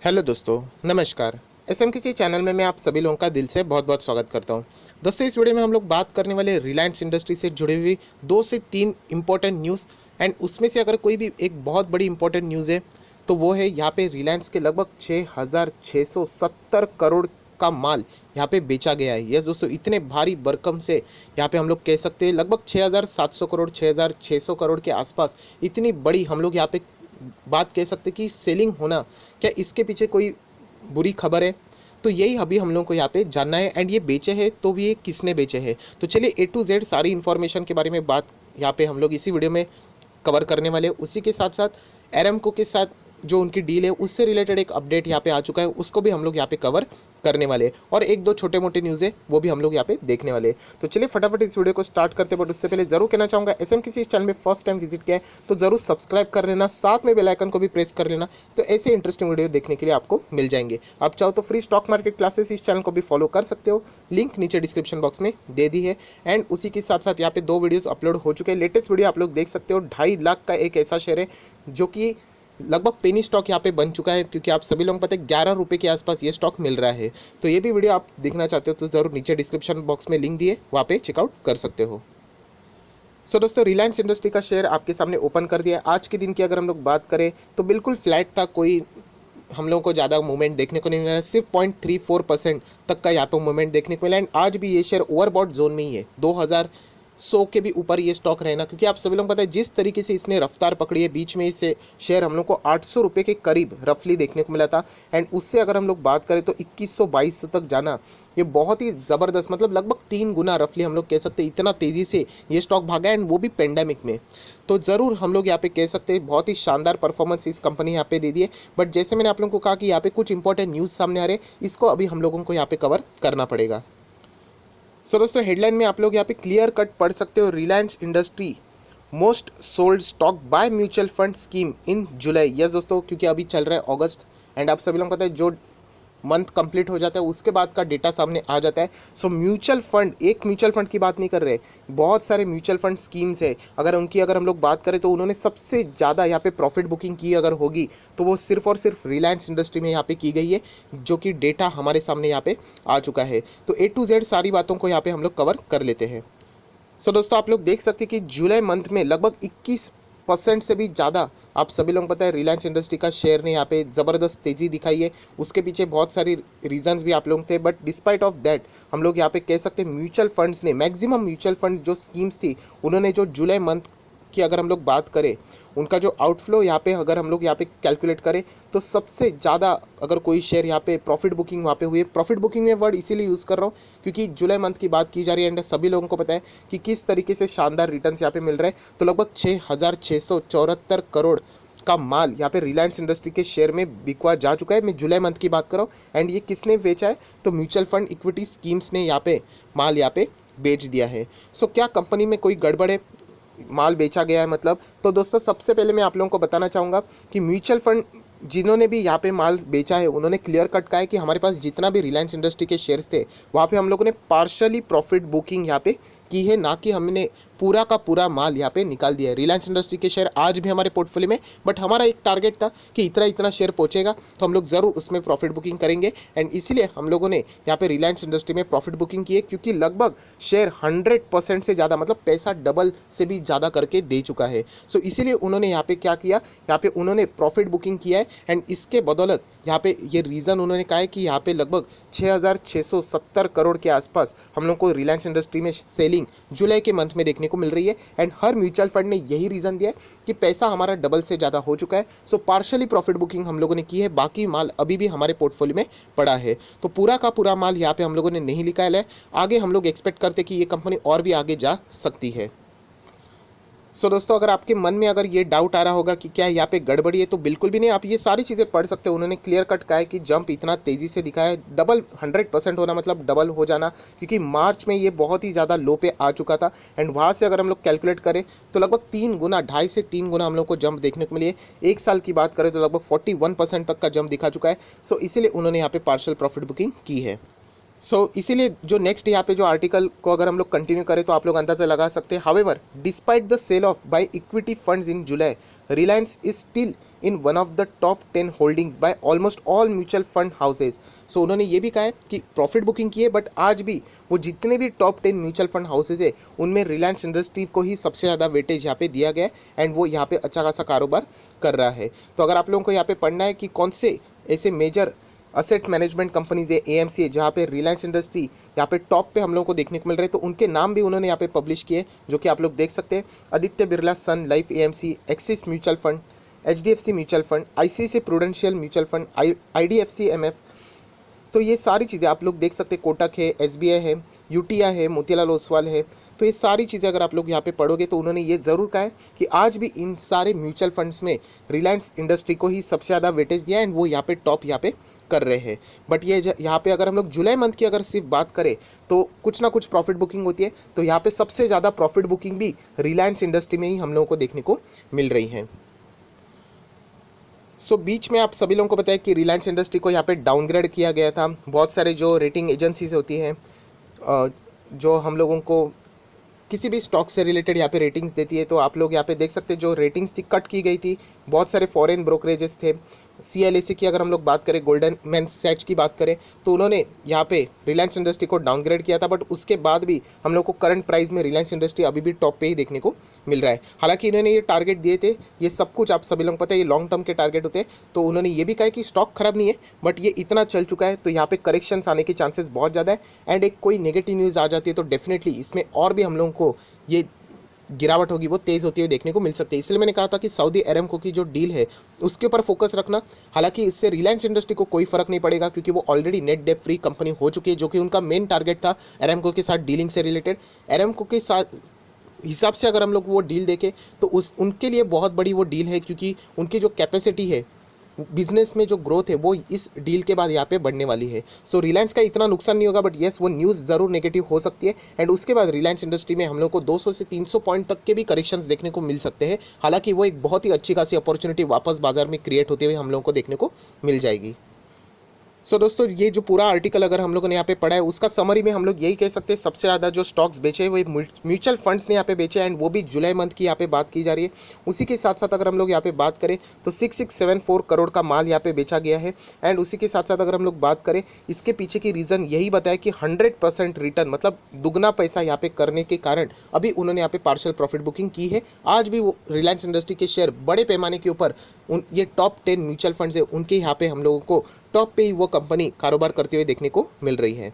Hello दोस्तों, नमस्कार। SMKC channel में मैं आप सभी लोगों का दिल से बहुत बहुत स्वागत करता हूं। दोस्तों, इस वीडियो में हम लोग बात करने वाले रिलायंस इंडस्ट्री से जुड़ी हुई 2 से 3 इंपॉर्टेंट न्यूज़। एंड उसमें से अगर कोई भी एक बहुत बड़ी इंपॉर्टेंट न्यूज़ है तो वो है यहाँ पे रिलायंस के लगभग 6,670 करोड़ का माल यहाँ पे बेचा गया है। यस दोस्तों, इतने भारी भरकम से यहाँ पे हम लोग कह सकते हैं लगभग 6,700 करोड़ 6,600 करोड़ के आसपास इतनी बड़ी हम लोग यहाँ पे बात कह सकते कि सेलिंग होना, क्या इसके पीछे कोई बुरी खबर है? तो यही अभी हम लोगों को यहाँ पे जानना है। एंड ये बेचे हैं तो भी ये किसने बेचे हैं, तो चलिए ए टू जेड सारी इन्फॉर्मेशन के बारे में बात यहाँ पे हम लोग इसी वीडियो में कवर करने वाले हैं। उसी के साथ साथ एरामको के साथ जो उनकी डील है उससे रिलेटेड एक अपडेट यहाँ पे आ चुका है, उसको भी हम लोग यहाँ पे कवर करने वाले हैं। और एक दो छोटे मोटे न्यूज़ है वो भी हम लोग यहाँ पे देखने वाले हैं। तो चलिए फटाफट इस वीडियो को स्टार्ट करते हैं। बट उससे पहले जरूर कहना चाहूँगा, एसएमकेसी इस चैनल में फर्स्ट टाइम विजिट किया है तो जरूर सब्सक्राइब कर लेना, साथ में बेल आइकन को भी प्रेस कर लेना, तो ऐसे इंटरेस्टिंग वीडियो देखने के लिए आपको मिल जाएंगे। आप चाहो तो फ्री स्टॉक मार्केट क्लासेस इस चैनल को भी फॉलो कर सकते हो, लिंक नीचे डिस्क्रिप्शन बॉक्स में दे दी है। एंड उसी के साथ साथ यहाँ पे 2 वीडियोस अपलोड हो चुके हैं। लेटेस्ट वीडियो आप लोग देख सकते हो, 2.5 लाख का एक ऐसा शेयर है जो कि लगभग पेनी स्टॉक यहाँ पे बन चुका है, क्योंकि आप सभी लोगों को पता है 11 रुपये के आसपास ये स्टॉक मिल रहा है। तो ये भी वीडियो आप देखना चाहते हो तो ज़रूर नीचे डिस्क्रिप्शन बॉक्स में लिंक दिए, वहाँ पे चेकआउट कर सकते हो। सो दोस्तों, रिलायंस इंडस्ट्री का शेयर आपके सामने ओपन कर दिया है। आज के दिन की अगर हम लोग बात करें तो बिल्कुल फ्लैट था, कोई हम लोगों को ज़्यादा मूवमेंट देखने को नहीं मिला, सिर्फ 0.34% तक का यहाँ पे मूवमेंट देखने को मिला। एंड आज भी ये शेयर ओवरबॉट जोन में ही है, 2,100 के भी ऊपर ये स्टॉक रहना, क्योंकि आप सभी लोग पता है जिस तरीके से इसने रफ्तार पकड़ी है, बीच में इसे शेयर हम लोग को 800 रुपये के करीब रफली देखने को मिला था। एंड उससे अगर हम लोग बात करें तो 2122 तक जाना ये बहुत ही ज़बरदस्त, मतलब लगभग 3 गुना रफली हम लोग कह सकते हैं, इतना तेज़ी से ये स्टॉक भागा। एंड वो भी पेंडेमिक में, तो ज़रूर हम लोग यहाँ पे कह सकते हैं बहुत ही शानदार परफॉर्मेंस इस कंपनी यहाँ पे दे दी है। बट जैसे मैंने आप लोगों को कहा कि यहाँ पे कुछ इंपॉर्टेंट न्यूज़ सामने आ रहे हैं, इसको अभी हम लोगों को यहाँ पे कवर करना पड़ेगा। सो दोस्तों, हेडलाइन में आप लोग यहाँ पे क्लियर कट पढ़ सकते हो, Reliance industry most sold stock by mutual fund scheme in July. Yes दोस्तों, क्योंकि अभी चल रहा है अगस्त, एंड आप सभी लोगों को पता है जो मंथ कंप्लीट हो जाता है उसके बाद का डेटा सामने आ जाता है। सो म्यूचुअल फंड, एक म्यूचुअल फंड की बात नहीं कर रहे, बहुत सारे म्यूचुअल फंड स्कीम्स है। अगर हम लोग बात करें तो उन्होंने सबसे ज़्यादा यहाँ पे प्रॉफिट बुकिंग की अगर होगी तो वो सिर्फ और सिर्फ रिलायंस इंडस्ट्री में यहाँ पे की गई है, जो कि डेटा हमारे सामने यहाँ पे आ चुका है। तो ए टू जेड सारी बातों को यहाँ पे हम लोग कवर कर लेते हैं। सो दोस्तों, आप लोग देख सकते हैं कि जुलाई मंथ में लगभग 21% से भी ज़्यादा आप सभी लोगों को पता है रिलायंस इंडस्ट्री का शेयर ने यहाँ पे ज़बरदस्त तेज़ी दिखाई है। उसके पीछे बहुत सारी रीजंस भी आप लोग थे, बट डिस्पाइट ऑफ दैट हम लोग यहाँ पे कह सकते हैं म्यूचुअल फंड्स ने, मैक्सिमम म्यूचुअल फंड जो स्कीम्स थी उन्होंने जो जुलाई मंथ की अगर हम लोग बात करें, उनका जो आउटफ्लो यहाँ पे अगर हम लोग यहाँ पे कैलकुलेट करें तो सबसे ज़्यादा अगर कोई शेयर यहाँ पे प्रॉफिट बुकिंग वहाँ पे हुई है। प्रॉफिट बुकिंग में वर्ड इसीलिए यूज़ कर रहा हूँ क्योंकि जुलाई मंथ की बात की जा रही है। एंड सभी लोगों को पता है कि किस तरीके से शानदार रिटर्न्स यहाँ पे मिल रहे हैं। तो लगभग 6,674 करोड़ का माल यहाँ पे रिलायंस इंडस्ट्री के शेयर में बिकवा जा चुका है। मैं जुलाई मंथ की बात कर रहा हूँ। एंड ये किसने बेचा है, तो म्यूचुअल फंड इक्विटी स्कीम्स ने यहाँ पे माल यहाँ पे बेच दिया है। सो क्या कंपनी में कोई गड़बड़ है, माल बेचा गया है मतलब? तो दोस्तों, सबसे पहले मैं आप लोगों को बताना चाहूँगा कि म्यूचुअल फंड जिन्होंने भी यहाँ पे माल बेचा है उन्होंने क्लियर कट कहा है कि हमारे पास जितना भी रिलायंस इंडस्ट्री के शेयर्स थे वहाँ पे हम लोगों ने पार्शली प्रॉफिट बुकिंग यहाँ पे की है, ना कि हमने पूरा का पूरा माल यहाँ पे निकाल दिया है। रिलायंस इंडस्ट्री के शेयर आज भी हमारे पोर्टफोलियो में, बट हमारा एक टारगेट था कि इतना इतना शेयर पहुँचेगा तो हम लोग ज़रूर उसमें प्रॉफिट बुकिंग करेंगे। एंड इसीलिए हम लोगों ने यहाँ पे रिलायंस इंडस्ट्री में प्रॉफिट बुकिंग की है, क्योंकि लगभग शेयर 100% से ज़्यादा, मतलब पैसा डबल से भी ज़्यादा करके दे चुका है। सो इसीलिए उन्होंने यहाँ पे क्या किया, यहाँ पे उन्होंने प्रॉफिट बुकिंग किया है। एंड इसके बदौलत यहाँ पे ये रीज़न उन्होंने कहा है कि यहाँ पे लगभग 6,670 करोड़ के आसपास हम लोग को रिलायंस इंडस्ट्री में सेलिंग जुलाई के मंथ में देखने को मिल रही है। एंड हर म्यूचुअल फंड ने यही रीज़न दिया है कि पैसा हमारा डबल से ज़्यादा हो चुका है। सो पार्शली प्रॉफिट बुकिंग हम लोगों ने की है, बाकी माल अभी भी हमारे पोर्टफोलियो में पड़ा है। तो पूरा का पूरा माल यहाँ पे हम लोगों ने नहीं निकाला है। आगे हम लोग एक्सपेक्ट करते हैं कि ये कंपनी और भी आगे जा सकती है। सो दोस्तों, अगर आपके मन में अगर ये डाउट आ रहा होगा कि क्या यहाँ पे गड़बड़ी है, तो बिल्कुल भी नहीं। आप ये सारी चीज़ें पढ़ सकते हो। उन्होंने क्लियर कट कहा है कि जंप इतना तेज़ी से दिखा है, डबल 100% होना मतलब डबल हो जाना, क्योंकि मार्च में ये बहुत ही ज़्यादा लो पे आ चुका था। एंड वहाँ से अगर हम लोग कैलकुलेट करें तो लगभग 3 गुना, 2.5 से 3 गुना हम लोग को जंप देखने को मिली है। एक साल की बात करें तो लगभग 41% तक का जंप दिखा चुका है। सो इसीलिए उन्होंने यहाँ पे पार्शियल प्रॉफिट बुकिंग की है। इसीलिए जो नेक्स्ट यहाँ पे जो आर्टिकल को अगर हम लोग कंटिन्यू करें तो आप लोग अंदाजा लगा सकते हैं। However, despite the sell off by equity funds in July, Reliance is still in one of the top 10 holdings by almost all mutual fund houses. So उन्होंने ये भी कहा है कि प्रॉफिट बुकिंग की है, बट आज भी वो जितने भी टॉप 10 म्यूचुअल फंड हाउसेज है उनमें रिलायंस इंडस्ट्री को ही सबसे ज़्यादा वेटेज यहाँ पे दिया गया है एंड वो यहाँ पे अच्छा खासा कारोबार कर रहा है। तो अगर आप लोगों को यहाँ पे पढ़ना है कि कौन से ऐसे मेजर असेट मैनेजमेंट कंपनीज है, एएमसी है, जहाँ पे रिलायंस इंडस्ट्री यहाँ पे टॉप पे हम लोगों को देखने को मिल रहे हैं, तो उनके नाम भी उन्होंने यहाँ पे पब्लिश किए, जो कि आप लोग देख सकते हैं। Aditya Birla Sun Life AMC, Axis mutual fund, HDFC mutual fund, ICICI Prudential mutual fund, IDFC MF. तो ये सारी चीज़ें आप लोग देख सकते हैं। कोटक है, एसबीआई है, यूटीआई है, मोतीलाल ओसवाल है। तो ये सारी चीज़ें अगर आप लोग यहाँ पे पढ़ोगे तो उन्होंने ये ज़रूर कहा है कि आज भी इन सारे म्यूचुअल फंड्स में रिलायंस इंडस्ट्री को ही सबसे ज़्यादा वेटेज दिया है एंड वो यहाँ पे टॉप यहाँ पे कर रहे हैं। बट ये यहाँ पे अगर हम लोग जुलाई मंथ की अगर सिर्फ बात करें तो कुछ ना कुछ प्रॉफिट बुकिंग होती है, तो यहाँ पे सबसे ज़्यादा प्रॉफिट बुकिंग भी रिलायंस इंडस्ट्री में ही हम लोगों को देखने को मिल रही है। बीच में आप सभी लोगों को पता है कि रिलायंस इंडस्ट्री को यहाँ पे डाउनग्रेड किया गया था। बहुत सारे जो रेटिंग एजेंसीज होती हैं जो हम लोगों को किसी भी स्टॉक से रिलेटेड यहाँ पे रेटिंग्स देती है, तो आप लोग यहाँ पे देख सकते हैं जो रेटिंग्स थी कट की गई थी। बहुत सारे फॉरेन ब्रोकरेजेस थे। CLAC की अगर हम लोग बात करें, गोल्डन मैन सैच की बात करें, तो उन्होंने यहाँ पे रिलायंस इंडस्ट्री को डाउनग्रेड किया था, बट उसके बाद भी हम लोग को करंट प्राइस में रिलायंस इंडस्ट्री अभी भी टॉप पे ही देखने को मिल रहा है। हालांकि इन्होंने ये टारगेट दिए थे, ये सब कुछ आप सभी लोग पता है ये लॉन्ग टर्म के टारगेट होते हैं, तो उन्होंने ये भी कहा कि स्टॉक खराब नहीं है, बट ये इतना चल चुका है तो यहाँ पे करेक्शंस आने के चांसेस बहुत ज़्यादा है। एंड एक कोई नेगेटिव न्यूज़ आ जाती है तो डेफिनेटली इसमें और भी हम लोगों को ये गिरावट होगी वो तेज़ होती हुई देखने को मिल सकती है। इसलिए मैंने कहा था कि सऊदी अरेमको की जो डील है उसके ऊपर फोकस रखना। हालांकि इससे रिलायंस इंडस्ट्री को कोई फर्क नहीं पड़ेगा क्योंकि वो already net debt free company हो चुकी है, जो कि उनका मेन टारगेट था अरेमको के साथ डीलिंग से रिलेटेड। अरेमको के साथ हिसाब से अगर हम लोग वो डील देखें तो उनके लिए बहुत बड़ी वो डील है, क्योंकि उनकी जो कैपेसिटी है बिजनेस में, जो ग्रोथ है वो इस डील के बाद यहाँ पे बढ़ने वाली है। सो रिलायंस का इतना नुकसान नहीं होगा, बट येस वो न्यूज़ ज़रूर नेगेटिव हो सकती है। एंड उसके बाद रिलायंस इंडस्ट्री में हम लोग को 200 से 300 पॉइंट तक के भी करेक्शंस देखने को मिल सकते हैं। हालांकि वो एक बहुत ही अच्छी खासी अपॉर्चुनिटी वापस बाजार में क्रिएट होते हुए हम लोगों को देखने को मिल जाएगी। दोस्तों ये जो पूरा आर्टिकल अगर हम लोगों ने यहाँ पे पढ़ा है उसका समरी में हम लोग यही कह सकते हैं सबसे ज़्यादा जो स्टॉक्स बेचे हैं वो म्यूचुअल फंड्स ने यहाँ पे बेचे, एंड वो भी जुलाई मंथ की यहाँ पे बात की जा रही है। उसी के साथ साथ अगर हम लोग यहाँ पे बात करें तो 6674 करोड़ का माल यहाँ पे बेचा गया है। एंड उसी के साथ साथ अगर हम लोग बात करें इसके पीछे की रीज़न यही बताया कि 100% रिटर्न, मतलब दुगना पैसा यहाँ पे करने के कारण अभी उन्होंने यहाँ पे पार्शियल प्रॉफिट बुकिंग की है। आज भी वो रिलायंस इंडस्ट्री के शेयर बड़े पैमाने के ऊपर ये टॉप 10 म्यूचुअल फंड्स है उनके यहाँ पे हम लोगों को टॉप पे ही वो कंपनी कारोबार करते हुए देखने को मिल रही है।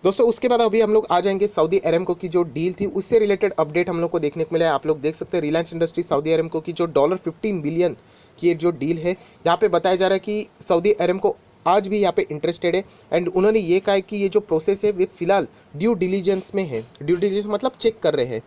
दोस्तों उसके बाद अभी हम लोग आ जाएंगे सऊदी अरेमको की जो डील थी उससे रिलेटेड अपडेट हम लोग को देखने को मिला है। आप लोग देख सकते हैं रिलायंस इंडस्ट्री सऊदी अरेमको की जो $15 बिलियन की जो डील है, यहाँ पे बताया जा रहा है कि सऊदी अरेमको आज भी यहाँ पे इंटरेस्टेड है। एंड उन्होंने ये कहा है कि ये जो प्रोसेस है वे फिलहाल ड्यू डिलीजेंस में है। ड्यू डिलीजेंस मतलब चेक कर रहे हैं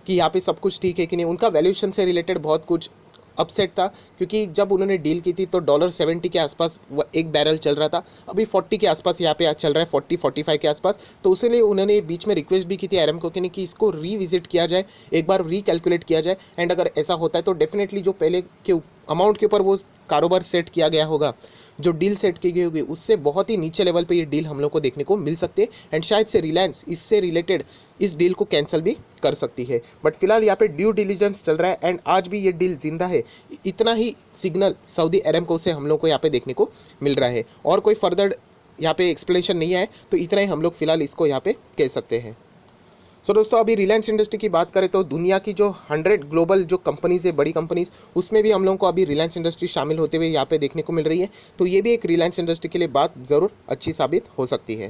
कि यहाँ पे सब कुछ ठीक है कि नहीं। उनका वैल्यूएशन से रिलेटेड बहुत कुछ अपसेट था, क्योंकि जब उन्होंने डील की थी तो $70 के आसपास एक बैरल चल रहा था, अभी 40 के आसपास यहाँ पे चल रहा है, 40-45 के आसपास। तो उसलिए उन्होंने बीच में रिक्वेस्ट भी की थी अरेमको के लिए कि इसको रीविजिट किया जाए, एक बार रीकैलकुलेट किया जाए। एंड अगर ऐसा होता है तो डेफिनेटली जो पहले के अमाउंट के ऊपर वो कारोबार सेट किया गया होगा, जो डील सेट की गई होगी, उससे बहुत ही नीचे लेवल पे ये डील हम लोग को देखने को मिल सकती है। एंड शायद से रिलायंस इससे रिलेटेड इस डील को कैंसिल भी कर सकती है। बट फिलहाल यहाँ पे ड्यू डिलीजेंस चल रहा है एंड आज भी ये डील जिंदा है। इतना ही सिग्नल सऊदी अरेमको से हम लोग को यहाँ पे देखने को मिल रहा है, और कोई फर्दर यहाँ पे एक्सप्लेनेशन नहीं है, तो इतना ही हम लोग फिलहाल इसको यहाँ पे कह सकते हैं। दोस्तों अभी रिलायंस इंडस्ट्री की बात करें तो दुनिया की जो 100 ग्लोबल जो कंपनीज है, बड़ी कंपनीज, उसमें भी हम लोगों को अभी रिलायंस इंडस्ट्री शामिल होते हुए यहाँ पे देखने को मिल रही है। तो ये भी एक रिलायंस इंडस्ट्री के लिए बात ज़रूर अच्छी साबित हो सकती है।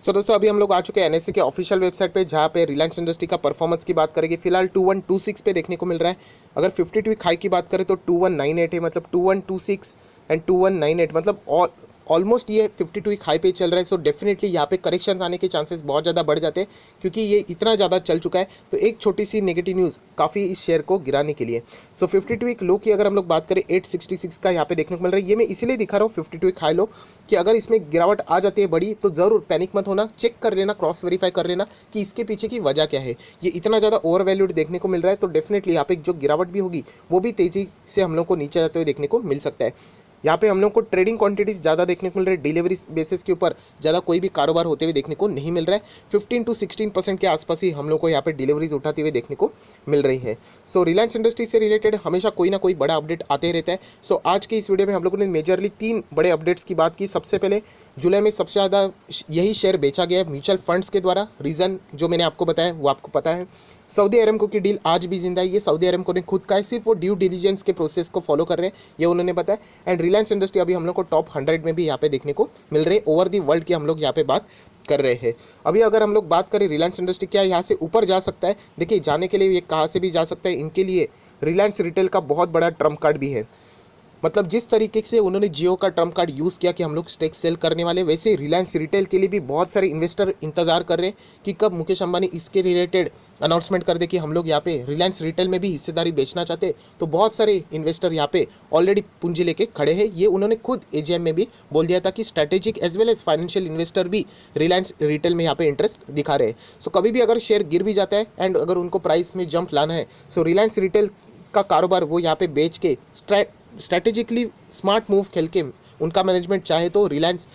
दोस्तों अभी हम लोग आ चुके हैं NSE के ऑफिशियल वेबसाइट पे, जहाँ पे रिलायंस इंडस्ट्री का परफॉर्मेंस की बात करेंगे। फिलहाल 2126 पे देखने को मिल रहा है। अगर 52 वीक हाई की बात करें तो 2198 है, मतलब 2126 एंड 2198, मतलब ऑलमोस्ट ये 52 वीक हाई पे चल रहा है। सो डेफिनेटली यहाँ पे करेक्शन आने के चांसेस बहुत ज़्यादा बढ़ जाते हैं, क्योंकि ये इतना ज़्यादा चल चुका है। तो एक छोटी सी नेगेटिव न्यूज़ काफ़ी इस शेयर को गिराने के लिए। 52 वीक लो की अगर हम लोग बात करें 866 का यहाँ पे देखने को मिल रहा है। ये मैं इसीलिए दिखा रहा हूँ 52 वीक हाई लो, कि अगर इसमें गिरावट आ जाती है बड़ी तो ज़रूर पैनिक मत होना, चेक कर लेना, क्रॉस वेरीफाई कर लेना कि इसके पीछे की वजह क्या है। ये इतना ज़्यादा ओवर वैल्यूड देखने को मिल रहा है, तो डेफिनेटली यहाँ पे जो गिरावट भी होगी वो भी तेज़ी से हम लोग को नीचे जाते हुए देखने को मिल सकता है। यहाँ पे हम लोग को ट्रेडिंग क्वांटिटीज़ ज़्यादा देखने को मिल रही है, डिलीवरी बेसिस के ऊपर ज़्यादा कोई भी कारोबार होते हुए देखने को नहीं मिल रहा है। 15 to 16% के आसपास ही हम लोग को यहाँ पे डिलीवरीज उठाते हुए देखने को मिल रही है। सो रिलायंस इंडस्ट्री से रिलेटेड हमेशा कोई ना कोई बड़ा अपडेट आते ही रहता है। सो आज की इस वीडियो में हम लोगों ने मेजरली 3 बड़े अपडेट्स की बात की। सबसे पहले जुलाई में सबसे ज़्यादा यही शेयर बेचा गया है म्यूचुअल फंड्स के द्वारा। रीज़न जो मैंने आपको बताया वो आपको पता है। सऊदी अरेमको की डील आज भी जिंदा है, ये सऊदी अरेमको ने खुद का है, सिर्फ वो ड्यू डिलीजेंस के प्रोसेस को फॉलो कर रहे हैं, ये उन्होंने बताया। एंड रिलायंस इंडस्ट्री अभी हम लोग को टॉप 100 में भी यहाँ पे देखने को मिल रही है। ओवर दी वर्ल्ड की हम लोग यहाँ पे बात कर रहे हैं। अभी अगर हम लोग बात करें रिलायंस इंडस्ट्री क्या यहाँ से ऊपर जा सकता है, देखिए जाने के लिए ये कहाँ से भी जा सकता है। इनके लिए रिलायंस रिटेल का बहुत बड़ा ट्रम्प कार्ड भी है। मतलब जिस तरीके से उन्होंने जियो का ट्रम्प कार्ड यूज़ किया कि हम लोग स्टेक सेल करने वाले, वैसे रिलायंस रिटेल के लिए भी बहुत सारे इन्वेस्टर इंतजार कर रहे हैं कि कब मुकेश अंबानी इसके रिलेटेड अनाउंसमेंट कर दे कि हम लोग यहाँ पे रिलायंस रिटेल में भी हिस्सेदारी बेचना चाहते हैं। तो बहुत सारे इन्वेस्टर यहाँ पे ऑलरेडी पूंजी लेके खड़े हैं। ये उन्होंने खुद एजीएम में भी बोल दिया था कि strategic as well as financial investor भी रिलायंस रिटेल में यहाँ पे इंटरेस्ट दिखा रहे हैं। सो कभी भी अगर शेयर गिर भी जाता है एंड अगर उनको प्राइस में जंप लाना है, सो रिलायंस रिटेल का कारोबार वो यहाँ पे बेच के स्ट्रैटेजिकली स्मार्ट मूव खेल के उनका मैनेजमेंट चाहे तो रिलायंस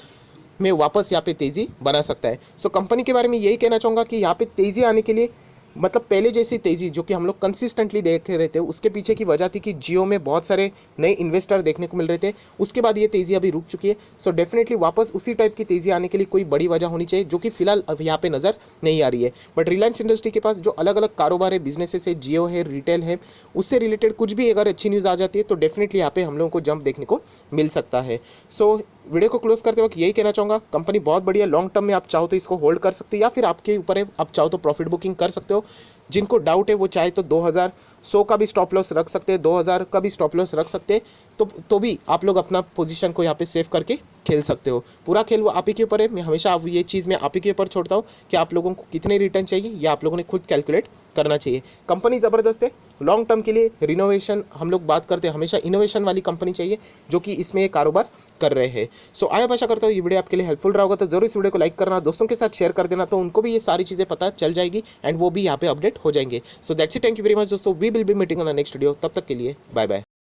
में वापस यहाँ पे तेज़ी बना सकता है। सो कंपनी के बारे में यही कहना चाहूँगा कि यहाँ पे तेज़ी आने के लिए मतलब पहले जैसी तेज़ी जो कि हम लोग कंसिस्टेंटली देख रहे थे, उसके पीछे की वजह थी कि जियो में बहुत सारे नए इन्वेस्टर देखने को मिल रहे थे। उसके बाद ये तेज़ी अभी रुक चुकी है। सो डेफिनेटली वापस उसी टाइप की तेज़ी आने के लिए कोई बड़ी वजह होनी चाहिए, जो कि फिलहाल अब यहाँ पे नज़र नहीं आ रही है। बट रिलायंस इंडस्ट्री के पास जो अलग अलग कारोबार है, बिजनेसेस है, जियो है, रिटेल है, उससे रिलेटेड कुछ भी अगर अच्छी न्यूज़ आ जाती है तो डेफिनेटली यहाँ पे हम लोगों को जंप देखने को मिल सकता है। सो वीडियो को क्लोज करते वक्त यही कहना चाहूँगा, कंपनी बहुत बढ़िया, लॉन्ग टर्म में आप चाहो तो इसको होल्ड कर सकते हो या फिर आपके ऊपर है, आप चाहो तो प्रॉफिट बुकिंग कर सकते हो। जिनको डाउट है वो चाहे तो 2100 का भी स्टॉप लॉस रख सकते हैं, 2000 का भी स्टॉप लॉस रख सकते हैं, तो भी आप लोग अपना पोजीशन को यहाँ पे सेव करके खेल सकते हो। पूरा खेल वो आप ही के ऊपर है। मैं हमेशा आप ये चीज़ मैं आप ही के ऊपर छोड़ता हूँ कि आप लोगों को कितने रिटर्न चाहिए या आप लोगों ने खुद कैलकुलेट करना चाहिए। कंपनी ज़बरदस्त है, लॉन्ग टर्म के लिए रिनोवेशन हम लोग बात करते हैं, हमेशा इनोवेशन वाली कंपनी चाहिए जो कि इसमें कारोबार कर रहे हैं। सो आशा करता हूँ ये वीडियो आपके लिए हेल्पफुल रहा होगा, तो जरूर इस वीडियो को लाइक करना, दोस्तों के साथ शेयर कर देना, तो उनको भी ये सारी चीज़ें पता चल जाएगी एंड वो भी यहाँ पे अपडेट हो जाएंगे। So that's it, thank you very much दोस्तों, we will be meeting on next video. तब तक के लिए बाय बाय।